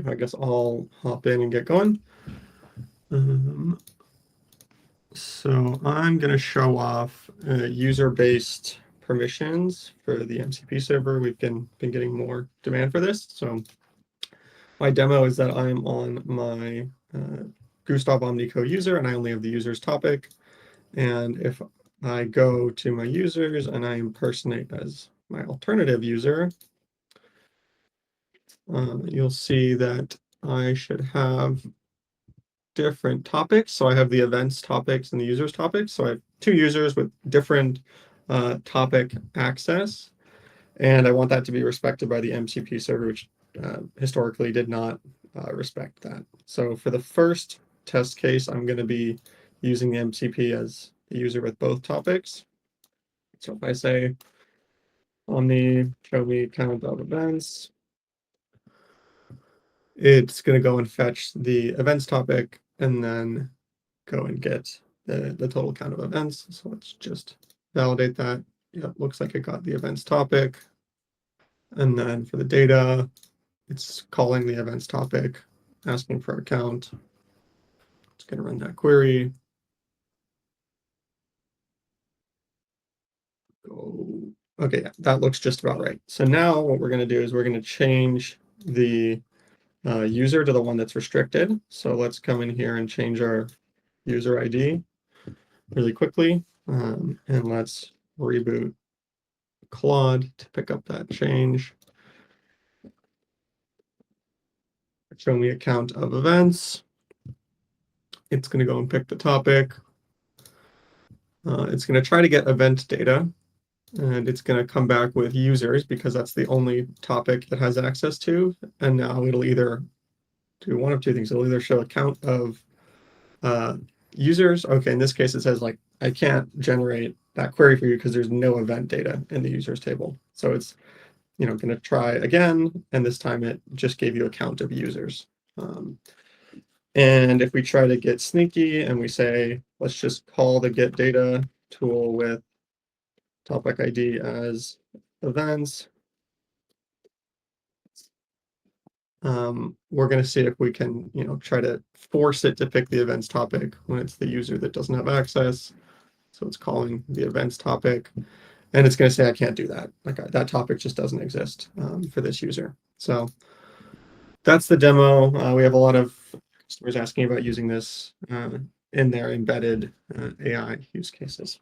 I guess I'll hop in and get going. So I'm going to show off user-based permissions for the MCP server. We've been getting more demand for this. So my demo is that I'm on my Gustav Omni co-user, and I only have the user's topic. And if I go to my users and I impersonate as my alternative user, you'll see that I should have different topics. So I have the events topics and the users topics. So I have two users with different topic access. And I want that to be respected by the MCP server, which historically did not respect that. So for the first test case, I'm going to be using the MCP as a user with both topics. So if I say Omni, show me count of events, it's going to go and fetch the events topic and then go and get the total count of events. So let's just validate that. Yep, looks like it got the events topic. And then for the data, it's calling the events topic, asking for a count. It's going to run that query. Okay, yeah, that looks just about right. So now what we're going to do is we're going to change the user to the one that's restricted. So let's come in here and change our user ID really quickly. And let's reboot Claude to pick up that change. Show me a count of events. It's going to go and pick the topic. It's going to try to get event data, and it's going to come back with users because that's the only topic it has access to. And now it'll either do one of two things. It'll either show a count of users. Okay, in this case, it says like, I can't generate that query for you because there's no event data in the users table. So it's going to try again, and this time it just gave you a count of users. And if we try to get sneaky and we say, let's just call the get data tool with topic ID as events, we're going to see if we can, try to force it to pick the events topic when it's the user that doesn't have access. So it's calling the events topic, and it's going to say, I can't do that. Like that topic just doesn't exist for this user. So that's the demo. We have a lot of customers asking about using this in their embedded AI use cases.